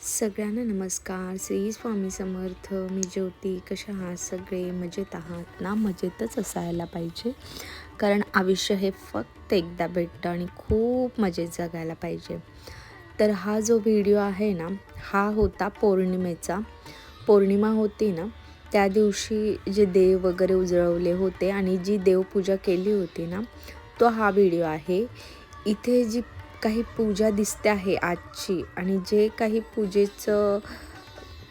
सगळ्यांना नमस्कार. श्री स्वामी समर्थ. मी ज्योती. कशा आहात सगळे? मजेत आहात ना? मजेतच असायला पाहिजे, कारण आयुष्य हे फक्त एकदा भेटतं आणि खूप मजेत जगायला पाहिजे. तर हा जो व्हिडिओ आहे ना, हा होता पौर्णिमेचा. पौर्णिमा होती ना, त्या दिवशी जे देव वगैरे उजळवले होते आणि जी देवपूजा केली होती ना, तो हा व्हिडिओ आहे. इथे जी काही पूजा दिसते आहे आजची, आणि जे काही पूजेचं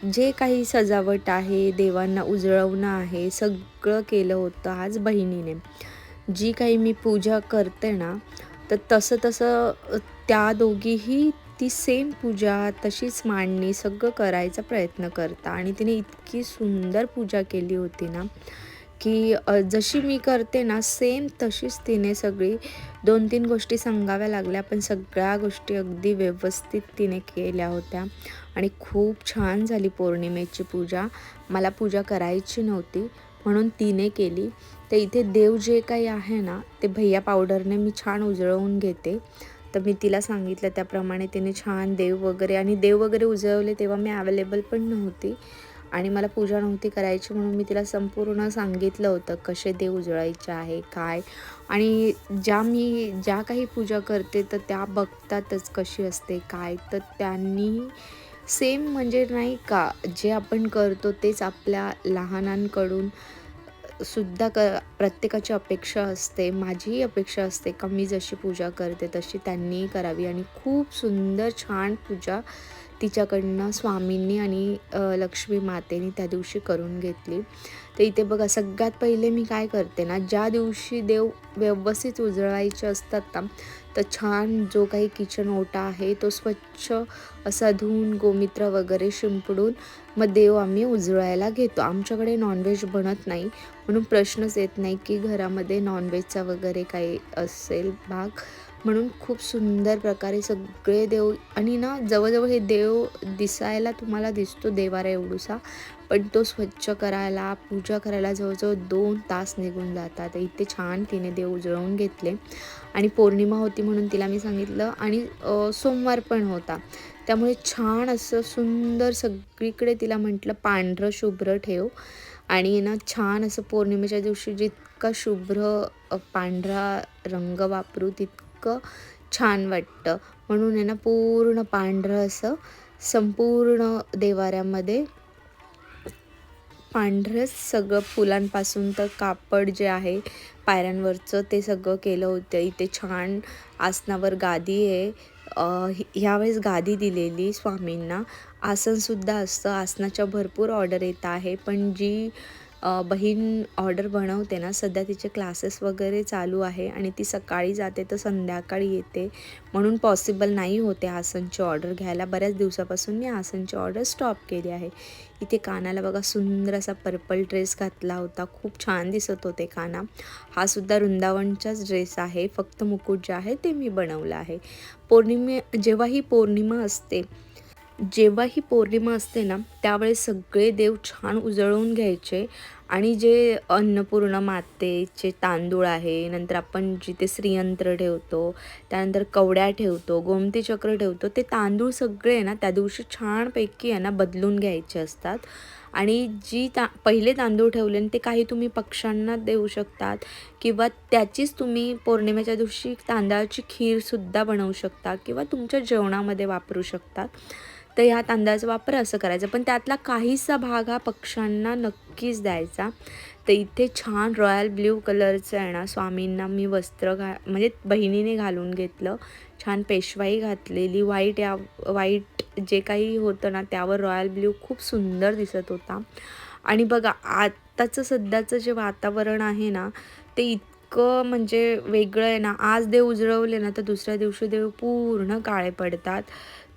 जे काही सजावट आहे, देवांना उजळवणं आहे, सगळं केलं होतं आज बहिणीने. जी काही मी पूजा करते ना, तर तसं तसं त्या दोघीही ती सेम पूजा, तशीच मांडणी सगळं करायचा प्रयत्न करता, आणि तिने इतकी सुंदर पूजा केली होती ना, की जशी मी करते ना सेम तशीच तिने सगळी 2-3 गोष्टी सांगाव्या लागल्या, पण सगळ्या गोष्टी अगदी व्यवस्थित तिने केल्या होत्या आणि खूप छान झाली पौर्णिमेची पूजा. मला पूजा करायची नव्हती, म्हणून तिने केली. तर इथे देव जे काही आहे ना, ते भैया पावडरने मी छान उजळवून घेते. तर मी तिला सांगितलं त्याप्रमाणे तिने छान देव वगैरे उजळवले. तेव्हा मी अवेलेबल पण नव्हती आणि मला पूजा नव्हती करायची, म्हणून मी तिला संपूर्ण सांगितलं होतं कसे देव उजळायचे आहे, काय. आणि ज्या काही पूजा करते तर त्या बघतातच कशी असते काय, तर त्यांनी सेम, म्हणजे नाही का, जे आपण करतो तेच आपल्या लहानांकडून सुद्धा प्रत्येकाची अपेक्षा असते. माझीही अपेक्षा असते का मी जशी पूजा करते तशी त्यांनीही करावी, आणि खूप सुंदर छान पूजा तिच्याकडनं स्वामींनी आणि लक्ष्मी मातेने त्या दिवशी करून घेतली. तर इथे बघा, सगळ्यात पहिले मी काय करते ना, ज्या दिवशी देव व्यवस्थित उजळवायचे असतात ना, तर छान जो काही किचन ओटा आहे तो स्वच्छ असा धुवून गोमित्र वगैरे शिंपडून मग देव आम्ही उजळायला घेतो. आमच्याकडे नॉनव्हेज बनत नाही, म्हणून प्रश्नच येत नाही की घरामध्ये नॉनव्हेजचा वगैरे काही असेल भाग. म्हणून खूप सुंदर प्रकारे सगळे देव, आणि ना जवळजवळ हे देव दिसायला तुम्हाला दिसतो देवारा एवढूसा, पण तो स्वच्छ करायला, पूजा करायला जवळजवळ 2 तास निघून जातात. इथे छान तिने देव उजळवून घेतले. आणि पौर्णिमा होती म्हणून तिला मी सांगितलं, आणि सोमवार पण होता, त्यामुळे छान असं सुंदर सगळीकडे तिला म्हटलं पांढरं शुभ्र ठेव, आणि ना छान असं पौर्णिमेच्या दिवशी जितका शुभ्र पांढरा रंग वापरू तितकं छान वाटतं. म्हणून आहे ना पूर्ण पांढरं असं संपूर्ण देवाऱ्यामध्ये पांढरंच सगळं, फुलांपासून तर कापड जे आहे पायऱ्यांवरचं ते सगळं केलं होतं. इथे छान आसनावर गादी आहे. ह्यावेळेस गादी दिलेली स्वामींना. आसनसुद्धा असतं. आसनाच्या भरपूर ऑर्डर येत आहे, पण जी बहीण ऑर्डर बनवते ना, सध्या तिचे क्लासेस वगैरे चालू आहे आणि ती सकाळी जाते तर संध्याकाळी येते, म्हणून पॉसिबल नाही होते आसनची ऑर्डर घ्यायला. बऱ्याच दिवसापासून मी आसनची ऑर्डर स्टॉप केली आहे. इथे कानाला बघा सुंदर असा पर्पल ड्रेस घातला होता, खूप छान दिसत होते काना. हा सुद्धा वृंदावनचाच ड्रेस आहे, फक्त मुकुट जे आहे ते मी बनवलं आहे. जेव्हा ही पौर्णिमा असते ना, त्यावेळेस सगळे देव छान उजळून घ्यायचे, आणि जे अन्नपूर्णा मातेचे तांदूळ आहे, नंतर आपण जिथे श्रीयंत्र ठेवतो, त्यानंतर कवड्या ठेवतो, गोमती चक्र ठेवतो, ते तांदूळ सगळे ना त्या दिवशी छानपैकी आहे ना बदलून घ्यायचे असतात. आणि पहिले तांदूळ ठेवले ते काही तुम्ही पक्ष्यांना देऊ शकतात, किंवा त्याचीच तुम्ही पौर्णिमेच्या दिवशी तांदळाची खीरसुद्धा बनवू शकता, किंवा तुमच्या जेवणामध्ये वापरू शकतात. तर ह्या तांदळाचा वापर असं करायचा, पण त्यातला काहीसा भाग हा पक्ष्यांना नक्कीच द्यायचा. तर इथे छान रॉयल ब्ल्यू कलरचं आहे ना, स्वामींना मी वस्त्र म्हणजे बहिणीने घालून घेतलं. छान पेशवाई घातलेली, व्हाईट जे काही होतं ना त्यावर रॉयल ब्ल्यू खूप सुंदर दिसत होता. आणि बघा आत्ताचं सध्याचं जे वातावरण आहे ना, ते इतकं म्हणजे वेगळं आहे ना. आज देव उजळवले ना, तर दुसऱ्या दिवशी देव पूर्ण काळे पडतात.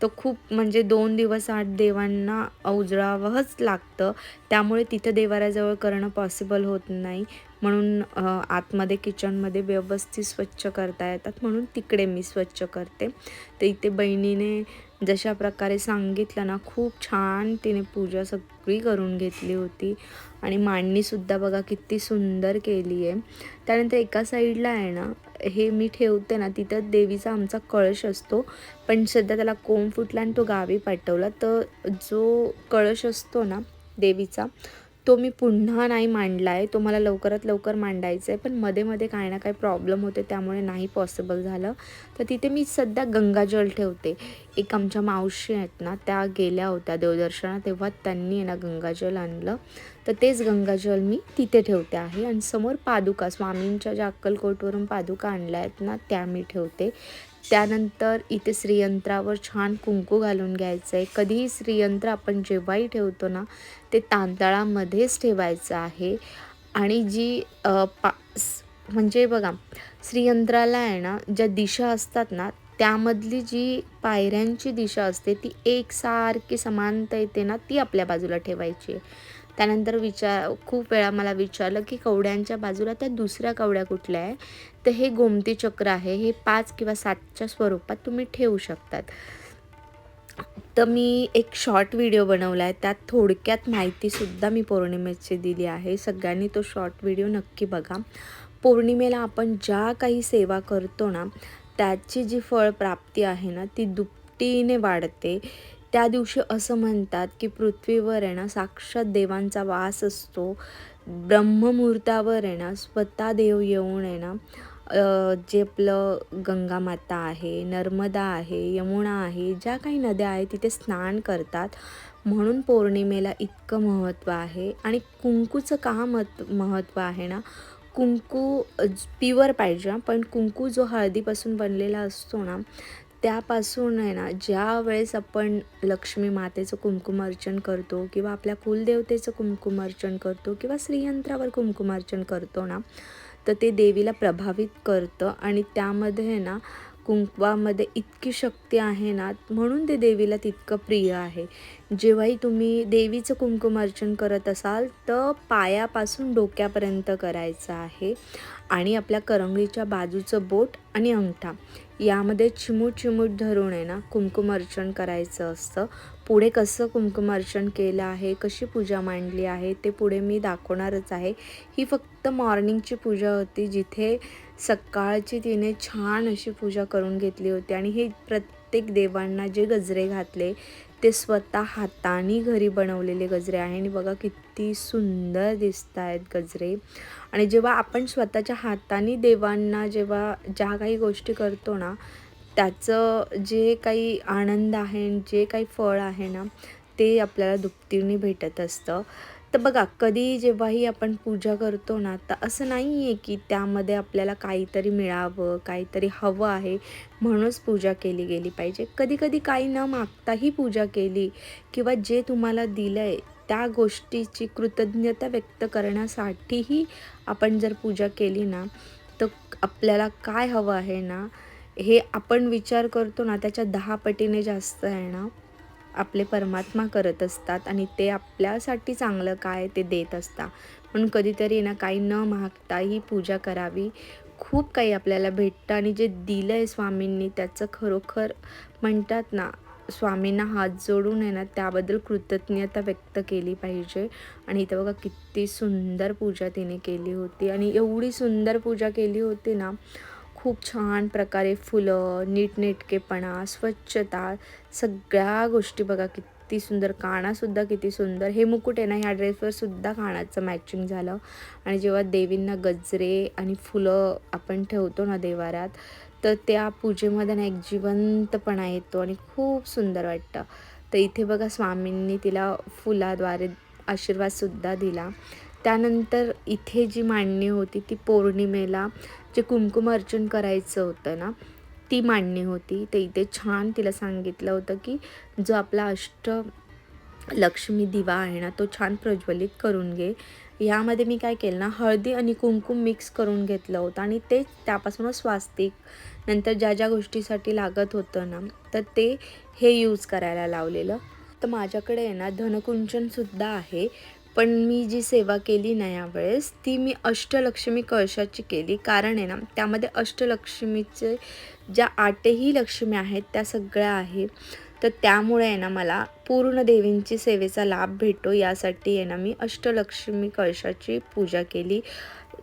तर खूप म्हणजे 2 दिवस आड देवांना उजळावंच लागतं. त्यामुळे तिथं देवाऱ्याजवळ करणं पॉसिबल होत नाही. म्हणून आतमध्ये किचनमध्ये व्यवस्थित स्वच्छ करता येतात, म्हणून तिकडे मी स्वच्छ करते. तर इथे बहिणीने जशा प्रकारे सांगितलं ना, खूप छान तिने पूजा सगळी करून घेतली होती, आणि मांडणीसुद्धा बघा किती सुंदर केली आहे. त्यानंतर एका साईडला आहे ना, हे मी ठेवते ना तिथं देवीचा आमचा कळश असतो, पण सध्या त्याला कोंब फुटला आणि तो गावी पाठवला. तर जो कळश असतो ना देवीचा, तो मी पुन्हा नाही मांडला आहे. तो मला लवकरात लवकर मांडायचा आहे, पण मध्ये काही ना काही प्रॉब्लेम होते त्यामुळे नाही पॉसिबल झालं. तर तिथे मी सध्या गंगाजल ठेवते. एक आमच्या मावशी आहेत ना, त्या गेल्या होत्या देवदर्शनात, तेव्हा त्यांनी आहे ना गंगाजल आणलं. तर तेच गंगाजल मी तिथे ठेवते आहे. आणि समोर पादुका, स्वामींच्या ज्या अक्कलकोटवरून पादुका आणल्या आहेत ना, त्या मी ठेवते. त्यानंतर इथे श्रीयंत्रावर छान कुंकू घालून घ्यायचं आहे. कधीही श्रीयंत्र आपण जेव्हाही ठेवतो ना, ते तांदळामध्येच ठेवायचं आहे. आणि जी म्हणजे बघा, श्रीयंत्राला आहे ना ज्या दिशा असतात ना, त्यामधली जी पायऱ्यांची दिशा असते ती एकसारखी समानता येते ना, ती आपल्या बाजूला ठेवायची आहे. त्यानंतर खूप वेळा मला विचारलं की कवड्यांच्या बाजूला त्या दुसऱ्या कवड्या कुठल्या आहे. तर हे गोमती चक्र आहे. हे 5 किंवा 7च्या स्वरूपात तुम्ही ठेवू शकतात. तर मी एक शॉर्ट व्हिडिओ बनवला आहे, त्यात थोडक्यात माहितीसुद्धा मी पौर्णिमेची दिली आहे. सगळ्यांनी तो शॉर्ट व्हिडिओ नक्की बघा. पौर्णिमेला आपण ज्या काही सेवा करतो ना, त्याची जी फळप्राप्ती आहे ना, ती दुपटीने वाढते. त्या दिवशी असं म्हणतात की पृथ्वीवर आहे ना साक्षात देवांचा वास असतो. ब्रह्ममुहूर्तावर आहे ना स्वतः देव येऊन आहे ना, जे आपलं गंगा माता आहे, नर्मदा आहे, यमुना आहे, ज्या काही नद्या आहेत तिथे स्नान करतात. म्हणून पौर्णिमेला इतकं महत्त्व आहे. आणि कुंकूचं का महत्त्व आहे ना, कुंकू प्युअर पाहिजे, पण कुंकू जो हळदीपासून बनलेला असतो ना, त्यापासून आहे ना, ज्या वेळेस आपण लक्ष्मी मातेचं कुंकुमार्चन करतो किंवा आपल्या कुलदेवतेचं कुंकुमार्चन करतो किंवा श्रीयंत्रावर कुंकुमार्चन करतो ना, तर ते देवीला प्रभावित करतं. आणि त्यामध्ये आहे ना कुंकवामध्ये इतकी शक्ती आहे ना, म्हणून ते देवीला तितकं प्रिय आहे. जेव्हाही तुम्ही देवीचं कुंकुमार्चन करत असाल तर पायापासून डोक्यापर्यंत करायचं आहे. आणि आपल्या करंगळीच्या बाजूचं बोट आणि अंगठा यामध्ये चिमूट धरून आहे ना कुंकुमार्चन करायचं असतं. पुढे कसं कुंकुमार्चन केलं आहे, कशी पूजा मांडली आहे, ते पुढे मी दाखवणारच आहे. ही फक्त मॉर्निंगची पूजा होती, जिथे सकाळची तिने छान अशी पूजा करून घेतली होती. आणि हे प्रत्येक देवांना जे गजरे घातले ते स्वतः हाताने घरी बनवलेले गजरे आहे. आणि बघा किती सुंदर दिसत आहेत गजरे. आणि जेव्हा आपण स्वतःच्या हाताने देवांना जेव्हा ज्या काही गोष्टी करतो ना, त्याचं जे काही आनंद आहे, जे काही फळ आहे ना, ते आपल्याला दुपटीने भेटत असतं. तर बघा, कधी जेव्हाही आपण पूजा करतो ना, तर असं नाही आहे की त्यामध्ये आपल्याला काहीतरी मिळावं, काहीतरी हवं आहे म्हणूनच पूजा केली गेली पाहिजे. कधी काही न मागताही पूजा केली किंवा जे तुम्हाला दिलं आहे त्या गोष्टीची कृतज्ञता व्यक्त करण्यासाठीही आपण जर पूजा केली ना, तर आपल्याला काय हवं आहे ना, हे आपण विचार करतो ना, त्याच्या 10 पटीने जास्त आहे ना आपले परमात्मा करत असतात. आणि ते आपल्यासाठी चांगलं काय ते देत असतात. म्हणून कधीतरी ना काही न मागता ही पूजा करावी. खूप काही आपल्याला भेटतं. आणि जे दिलं आहे स्वामींनी त्याचं खरोखर म्हणतात ना, स्वामींना हात जोडून आहे ना त्याबद्दल कृतज्ञता व्यक्त केली पाहिजे. आणि इथं बघा किती सुंदर पूजा तिने केली होती. आणि एवढी सुंदर पूजा केली होती ना, खूप छान प्रकारे फुलं, नीटनेटकेपणा, स्वच्छता, सगळ्या गोष्टी बघा किती सुंदर. कानासुद्धा किती सुंदर. हे मुकुट आहे ना, ह्या ड्रेसवर सुद्धा कानाचं मॅचिंग झालं. आणि जेव्हा देवींना गजरे आणि फुलं आपण ठेवतो ना देवाऱ्यात, तर त्या पूजेमध्ये ना एक जिवंतपणा येतो आणि खूप सुंदर वाटतं. तर इथे बघा स्वामींनी तिला फुलाद्वारे आशीर्वादसुद्धा दिला. त्यानंतर इथे जी मांडणी होती ती पौर्णिमेला जे कुंकुमार्चन करायचं होतं ना, ती मांडणी होती. ते इथे छान तिला सांगितलं होतं की जो आपला लक्ष्मी दिवा आहे ना, तो छान प्रज्वलित करून घे. यामध्ये मी काय केलं ना, हळदी आणि कुंकुम मिक्स करून घेतलं होतं. आणि ते त्यापासूनच स्वास्तिक नंतर ज्या गोष्टीसाठी लागत होतं ना, तर ते हे यूज करायला लावलेलं. तर माझ्याकडे आहे ना धनकुंचनसुद्धा आहे. पण मी जी सेवा केली ना यावेळेस, ती मी अष्टलक्ष्मी कळशाची केली. कारण आहे ना त्यामध्ये अष्टलक्ष्मीचे ज्या 8ही लक्ष्मी आहेत त्या सगळ्या आहे. तर त्यामुळे आहे ना मला पूर्ण देवींची सेवेचा लाभ भेटो यासाठी आहे ना मी अष्टलक्ष्मी कळशाची पूजा केली.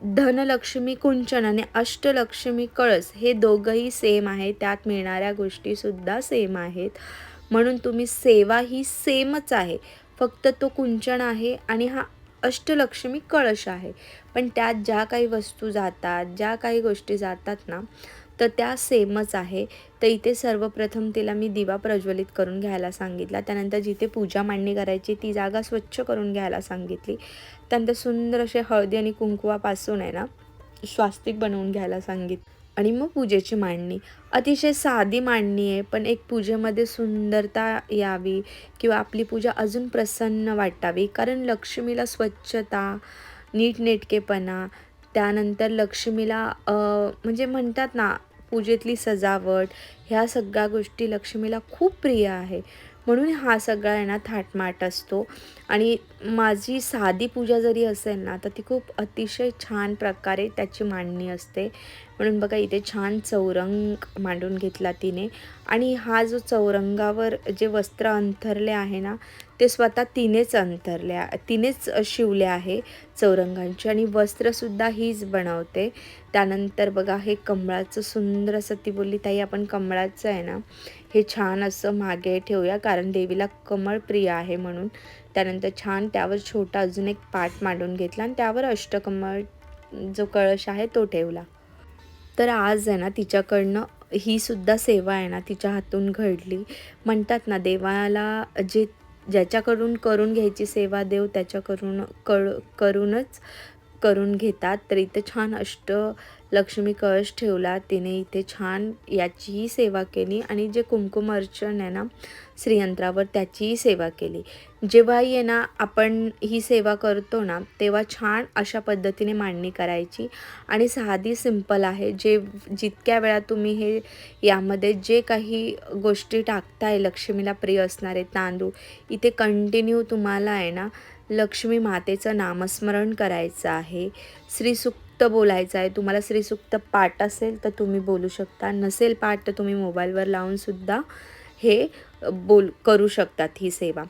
धनलक्ष्मी कुंचन आणि अष्टलक्ष्मी कळस हे दोघंही सेम आहे, त्यात मिळणाऱ्या गोष्टीसुद्धा सेम आहेत. म्हणून तुम्ही सेवा ही सेमच आहे, फक्त तो कुंचन आहे आणि हा अष्टलक्ष्मी कळश आहे. पण त्यात ज्या काही वस्तू जातात, ज्या काही गोष्टी जातात ना, तर त्या सेमच आहे. तर इथे सर्वप्रथम तिला मी दिवा प्रज्वलित करून घ्यायला सांगितला. त्यानंतर जिथे पूजा मांडणी करायची ती जागा स्वच्छ करून घ्यायला सांगितली. त्यानंतर सुंदर असे हळदी आणि कुंकवापासून आहे ना स्वास्तिक बनवून घ्यायला सांगितलं. आणि मग पूजेची मांडणी अतिशय साधी मांडणी आहे, पण एक पूजेमध्ये सुंदरता यावी किंवा आपली पूजा अजून प्रसन्न वाटावी. कारण लक्ष्मीला स्वच्छता, नीटनेटकेपणा, त्यानंतर लक्ष्मीला म्हणजे म्हणतात ना, पूजेतली सजावट, ह्या सगळ्या गोष्टी लक्ष्मीला खूप प्रिय आहे. म्हणून हा सगळा आहे ना थाटमाट असतो. आणि माझी साधी पूजा जरी असेल ना, तर ती खूप अतिशय छान प्रकारे त्याची मांडणी असते. म्हणून बघा इथे छान चौरंग मांडून घेतला तिने. आणि हा जो चौरंगावर जे वस्त्र अंथरले आहे ना, ते स्वतः तिनेच शिवले आहे चौरंगांचे, आणि वस्त्रसुद्धा हीच बनवते. त्यानंतर बघा हे कमळाचं सुंदर असं, ती बोलली ताई आपण कमळाचं आहे ना हे छान असं मागे ठेवूया, कारण देवीला कमळ प्रिय आहे म्हणून. त्यानंतर छान त्यावर छोटा अजून एक पाट मांडून घेतला आणि त्यावर अष्टकमळ जो कळश आहे तो ठेवला. तर आज आहे ना तिच्याकडनं ही सुद्धा सेवा आहे ना तिच्या हातून घडली. म्हणतात ना, देवाला ज्याच्याकडून करून घ्यायची सेवा देव त्याच्याकडून करूनच करून घेतात. तर इथे छान लक्ष्मी कळश ठेवला तिने. इथे छान याचीही सेवा केली आणि जे कुंकुम अर्चन आहे ना श्रीयंत्रावर त्याचीही सेवा केली. जेव्हाही आहे ना आपण ही सेवा करतो ना, तेव्हा छान अशा पद्धतीने मांडणी करायची. आणि साधी सिंपल आहे. जितक्या वेळा तुम्ही हे यामध्ये जे काही गोष्टी टाकताय लक्ष्मीला प्रिय असणारे तांदूळ, इथे कंटिन्यू तुम्हाला आहे ना लक्ष्मी मातेचं नामस्मरण करायचं आहे. श्रीसूक्त बोलायचं आहे. तुम्हाला श्रीसूक्त पाठ असेल तर तुम्ही बोलू शकता, नसेल पाठ तर तुम्ही मोबाईलवर लावूनसुद्धा हे करू शकतात ही सेवा.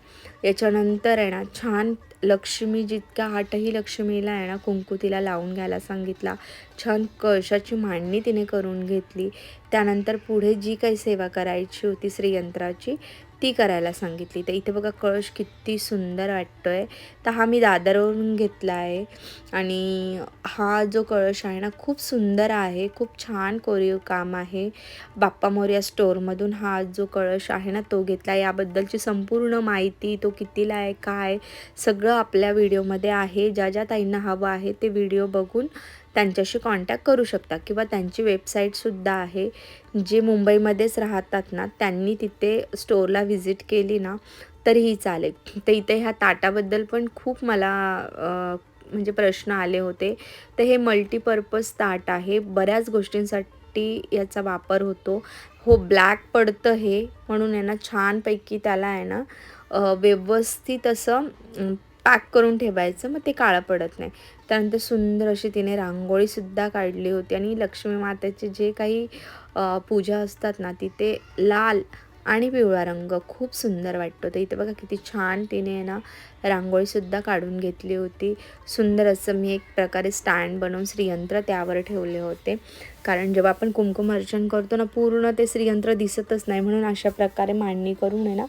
याच्यानंतर आहे ना छान लक्ष्मी जितक्या आठही लक्ष्मीला आहे ना कुंकू तिला लावून घ्यायला सांगितला. छान कळशाची मांडणी तिने करून घेतली. त्यानंतर पुढे जी काही सेवा करायची होती श्रीयंत्राची ती करायला सांगितली. तर इथे बघा कळश किती सुंदर वाटतोय. तर हा मी दादरवरून घेतला आहे. आणि हा जो कळश आहे ना खूप सुंदर आहे, खूप छान कोरीव काम आहे. बाप्पा मोरया स्टोअरमधून हा जो कळश आहे ना तो घेतला. याबद्दलची संपूर्ण माहिती, तो कितीला आहे, काय, सगळं आपल्या व्हिडिओमध्ये आहे. ज्या ज्या ताईंना हवं आहे ते व्हिडिओ बघून त्यांच्याशी कॉन्टॅक्ट करू शकता. किंवा त्यांची वेबसाईटसुद्धा आहे. जे मुंबईमध्येच राहतात ना त्यांनी तिथे स्टोअरला व्हिजिट केली ना तरीही चालेल. तर इथे ह्या ताटाबद्दल पण खूप मला म्हणजे प्रश्न आले होते. तर हे मल्टीपर्पज ताट आहे. बऱ्याच गोष्टींसाठी याचा वापर होतो. हो, ब्लॅक पडतं हे, म्हणून आहे ना छानपैकी त्याला आहे ना व्यवस्थित असं पॅक करून ठेवायचं, मग ते काळं पडत नाही. त्यानंतर सुंदर अशी तिने रांगोळीसुद्धा काढली होती. आणि लक्ष्मी मातेचे जे काही पूजा असतात ना तिथे लाल आणि पिवळा रंग खूप सुंदर वाटतो. तर इथे बघा किती छान तिने ना रांगोळीसुद्धा काढून घेतली होती. सुंदर असं मी एक प्रकारे स्टँड बनवून श्रीयंत्र त्यावर ठेवले होते. कारण जेव्हा आपण कुंकुम अर्चन करतो ना पूर्ण ते श्रीयंत्र दिसतच नाही, म्हणून अशा प्रकारे मांडणी करून आहे ना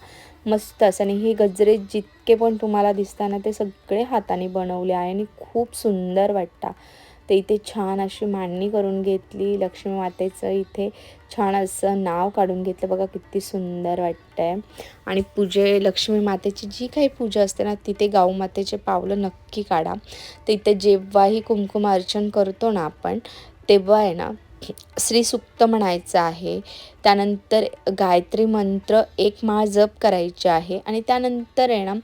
मस्त असं. आणि हे गजरे जितके पण तुम्हाला दिसताना ते सगळे हाताने बनवले आहे आणि खूप सुंदर वाटतात. तर इथे छान अशी मांडणी करून घेतली. लक्ष्मी मातेचं इथे छान असं नाव काढून घेतलं. बघा किती सुंदर वाटतंय. आणि लक्ष्मी मातेची जी काही पूजा असते ना तिथे गाऊमातेचे पावलं नक्की काढा. तर इथे जेव्हाही कुंकुम अर्चन करतो ना आपण तेव्हा आहे ना श्रीसूक्त म्हणायचं आहे. त्यानंतर गायत्री मंत्र एक माळ जप करायचे आहे. आणि त्यानंतर आहे ना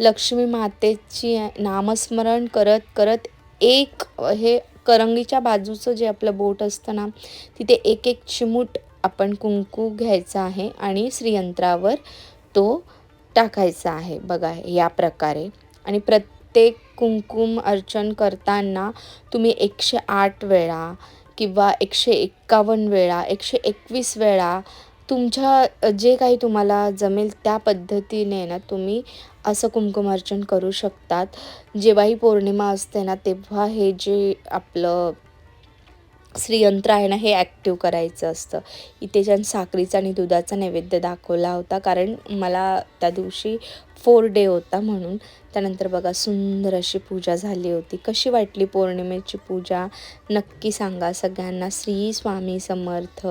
लक्ष्मी मातेची नामस्मरण करत करत एक हे करंगीच्या बाजूचं जे आपलं बोट असतं ना तिथे एक एक चिमूट आपण कुंकू घ्यायचा आहे आणि श्रीयंत्रावर तो टाकायचा आहे. बघा या प्रकारे. आणि प्रत्येक कुंकुम अर्चन करताना तुम्ही 108 वेळा किंवा 151 वेळा, 121 वेळा तुमच्या जे काही तुम्हाला जमेल त्या पद्धतीने ना तुम्ही असं कुंकुमार्चन करू शकतात. जेव्हाही पौर्णिमा असते ना, तेव्हा हे जे आपलं श्रीयंत्र आहे ना, हे ॲक्टिव्ह करायचं असतं. इथे छान साखरेचा आणि दुधाचा नैवेद्य दाखवला होता, कारण मला त्या दिवशी 4 डे होता म्हणून. त्यानंतर बघा सुंदर अशी पूजा झाली होती. कशी वाटली पौर्णिमेची पूजा? नक्की सांगा सगळ्यांना. श्री स्वामी समर्थ.